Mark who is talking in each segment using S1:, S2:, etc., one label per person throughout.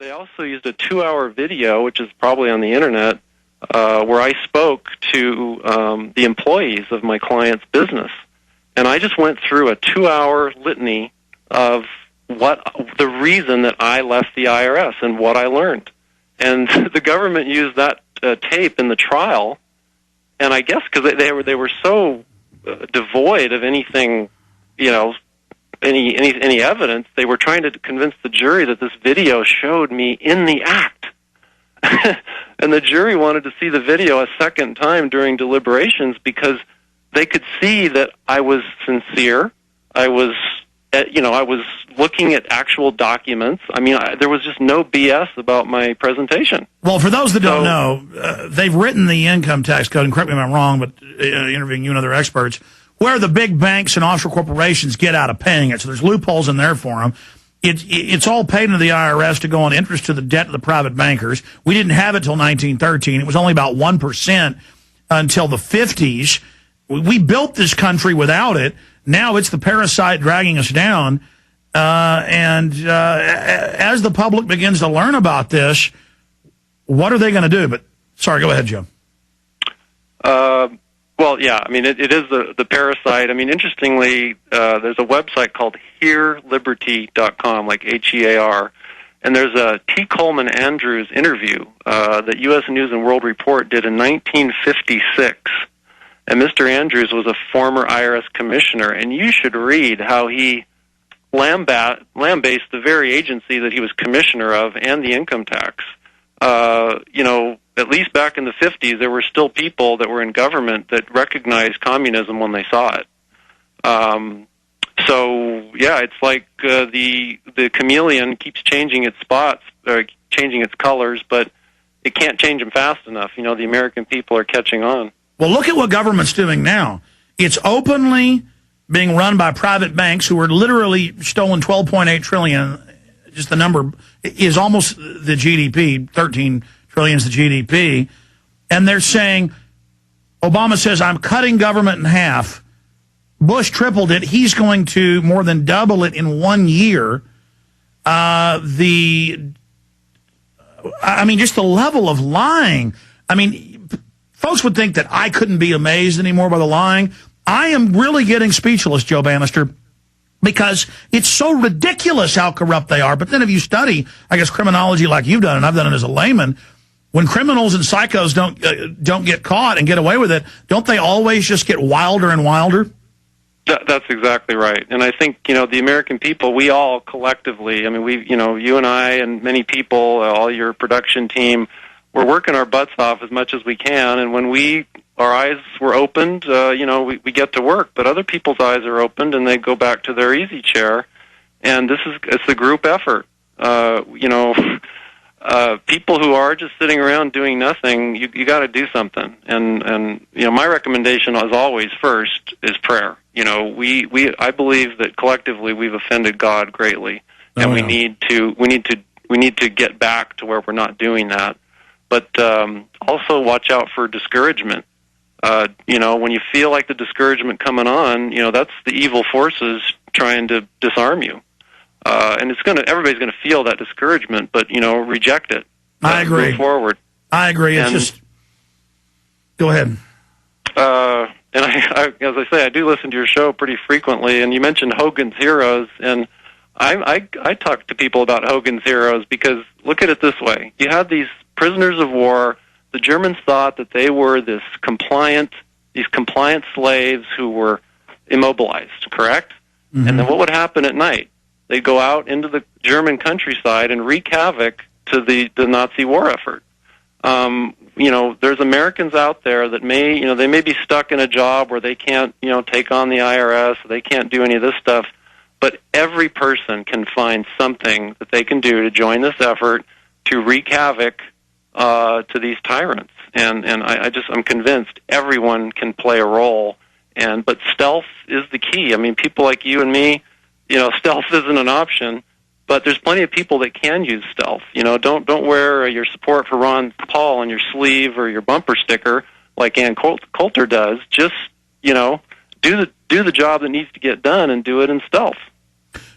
S1: they also used a 2-hour video, which is probably on the internet, where I spoke to the employees of my client's business. And I just went through a 2-hour litany of the reason that I left the IRS and what I learned. And the government used that tape in the trial, and I guess because they were so devoid of anything, any evidence, they were trying to convince the jury that this video showed me in the act. And the jury wanted to see the video a second time during deliberations because they could see that I was sincere. I was looking at actual documents. I mean, there was just no BS about my presentation.
S2: Well, for those that don't know, they've written the income tax code, and correct me if I'm wrong, but interviewing you and other experts, where the big banks and offshore corporations get out of paying it. So there's loopholes in there for them. It's all paid into the IRS to go on interest to the debt of the private bankers. We didn't have it until 1913. It was only about 1% until the 50s. We built this country without it. Now it's the parasite dragging us down. As the public begins to learn about this, what are they going to do? But sorry, go ahead, Joe.
S1: Well, yeah, I mean, it is the parasite. I mean, interestingly, there's a website called hearliberty.com, like HEAR, and there's a T. Coleman Andrews interview that U.S. News and World Report did in 1956. And Mr. Andrews was a former IRS commissioner, and you should read how he lambasted the very agency that he was commissioner of and the income tax. At least back in the 50s, there were still people that were in government that recognized communism when they saw it. It's like the chameleon keeps changing its spots, or changing its colors, but it can't change them fast enough. The American people are catching on.
S2: Well, look at what government's doing now. It's openly being run by private banks who are literally stolen $12.8 trillion. Just the number is almost the GDP. 13 trillion is the GDP. And they're saying, Obama says, I'm cutting government in half. Bush tripled it. He's going to more than double it in 1 year. Just the level of lying. I mean, folks would think that I couldn't be amazed anymore by the lying. I am really getting speechless, Joe Banister, because it's so ridiculous how corrupt they are. But then if you study, I guess, criminology like you've done, and I've done it as a layman, when criminals and psychos don't get caught and get away with it, don't they always just get wilder and wilder?
S1: That's exactly right. And I think, the American people, we all collectively, I mean, you and I and many people, all your production team, we're working our butts off as much as we can. And when our eyes were opened, we get to work. But other people's eyes are opened and they go back to their easy chair. And it's a group effort. People who are just sitting around doing nothing, you got to do something. And my recommendation, as always, first is prayer. I believe that collectively we've offended God greatly, and we need to get back to where we're not doing that. But also watch out for discouragement. When you feel like the discouragement coming on, that's the evil forces trying to disarm you. And everybody's going to feel that discouragement, but, reject it.
S2: I agree.
S1: Move forward.
S2: I agree. Go ahead.
S1: And as I say, I do listen to your show pretty frequently, and you mentioned Hogan's Heroes, and I talk to people about Hogan's Heroes because look at it this way. You had these prisoners of war. The Germans thought that they were these compliant slaves who were immobilized, correct? Mm-hmm. And then what would happen at night? They'd go out into the German countryside and wreak havoc to the Nazi war effort. There's Americans out there that they may be stuck in a job where they can't, take on the IRS, they can't do any of this stuff, but every person can find something that they can do to join this effort to wreak havoc to these tyrants. And I'm convinced everyone can play a role. But stealth is the key. I mean, people like you and me, stealth isn't an option, but there's plenty of people that can use stealth. Don't wear your support for Ron Paul on your sleeve or your bumper sticker like Ann Coulter does. Just, do the job that needs to get done and do it in stealth.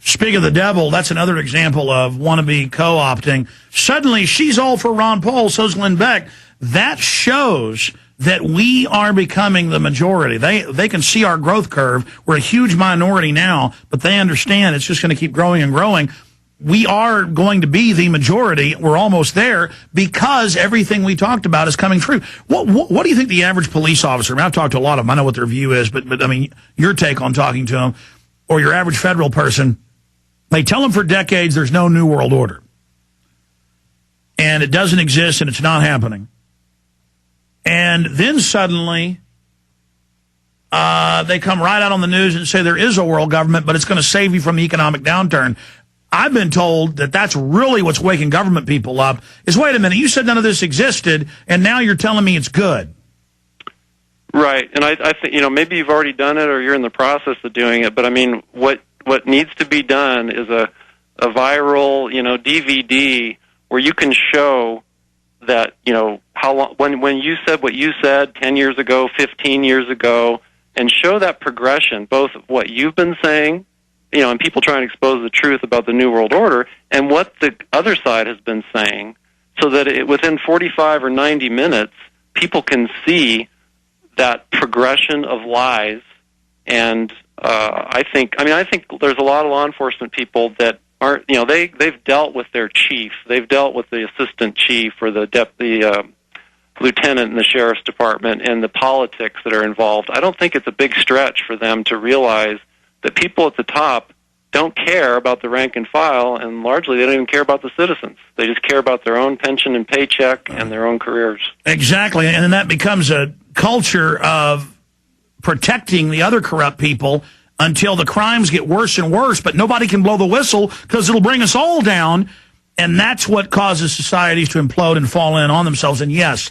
S2: speak of the devil, that's another example of wannabe co-opting. Suddenly, she's all for Ron Paul, so's Glenn Beck. That shows that we are becoming the majority. They can see our growth curve. We're a huge minority now, but they understand it's just going to keep growing and growing. We are going to be the majority. We're almost there because everything we talked about is coming true. What do you think the average police officer, I mean, I've talked to a lot of them, I know what their view is, but I mean, your take on talking to them, or your average federal person, they tell them for decades there's no New World Order. And it doesn't exist and it's not happening. And then suddenly, they come right out on the news and say there is a world government, but it's going to save you from the economic downturn. I've been told that that's really what's waking government people up, is, wait a minute, you said none of this existed, and now you're telling me it's good.
S1: Right, and I think, maybe you've already done it or you're in the process of doing it, but I mean, what needs to be done is a viral, DVD where you can show that, how long, when you said what you said 10 years ago, 15 years ago, and show that progression, both of what you've been saying, and people trying to expose the truth about the New World Order, and what the other side has been saying, so that within 45 or 90 minutes, people can see that progression of lies. And I think there's a lot of law enforcement people that aren't, they've dealt with their chief, they've dealt with the assistant chief or the lieutenant in the sheriff's department and the politics that are involved. I don't think it's a big stretch for them to realize that people at the top don't care about the rank and file, and largely they don't even care about the citizens. They just care about their own pension and paycheck and their own careers. Exactly,
S2: and then that becomes a culture of protecting the other corrupt people until the crimes get worse and worse, but nobody can blow the whistle because it'll bring us all down, and that's what causes societies to implode and fall in on themselves. And yes,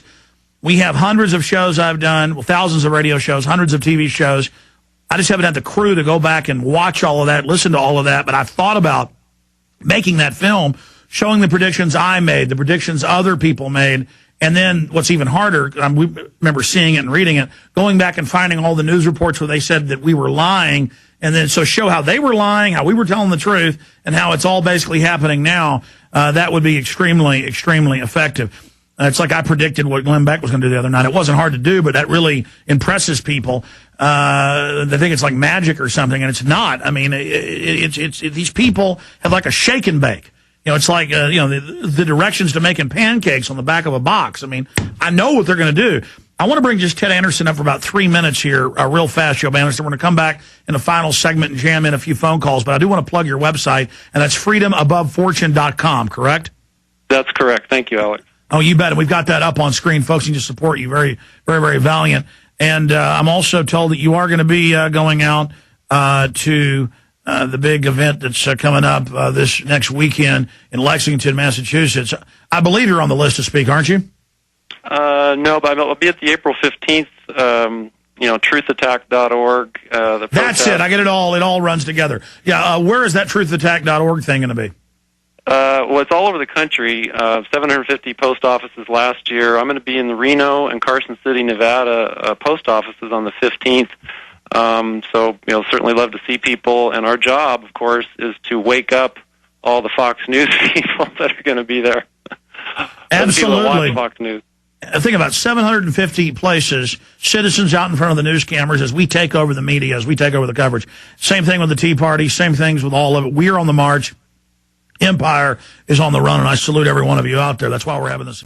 S2: we have hundreds of shows I've done, thousands of radio shows, hundreds of TV shows. I just haven't had the crew to go back and watch all of that, listen to all of that, but I've thought about making that film, showing the predictions I made, the predictions other people made, and then what's even harder, we remember seeing it and reading it, going back and finding all the news reports where they said that we were lying, and then so show how they were lying, how we were telling the truth, and how it's all basically happening now. That would be extremely, extremely effective. It's like I predicted what Glenn Beck was going to do the other night. It wasn't hard to do, but that really impresses people. They think it's like magic or something, and it's not. I mean, it's these people have like a shake and bake. It's like, the directions to making pancakes on the back of a box. I mean, I know what they're going to do. I want to bring just Ted Anderson up for about 3 minutes here, real fast, Joe Banister. We're going to come back in the final segment and jam in a few phone calls, but I do want to plug your website, and that's freedomabovefortune.com, correct?
S1: That's correct. Thank you, Alex.
S2: Oh, you bet. And we've got that up on screen. Folks, and just support you. Very, very, very valiant. And I'm also told that you are going to be going out to the big event that's coming up this next weekend in Lexington, Massachusetts. I believe you're on the list to speak, aren't you?
S1: No, but I'll be at the April 15th, truthattack.org.
S2: That's it. I get it all. It all runs together. Yeah, where is that truthattack.org thing going to be?
S1: Well, it's all over the country. 750 post offices last year. I'm going to be in the Reno and Carson City, Nevada post offices on the 15th. So, certainly love to see people. And our job, of course, is to wake up all the Fox News people that are going to be there.
S2: Absolutely.
S1: People that watch Fox News.
S2: I think about 750 places, citizens out in front of the news cameras as we take over the media, as we take over the coverage. Same thing with the Tea Party, same things with all of it. We're on the march. Empire is on the run, and I salute every one of you out there. That's why we're having this.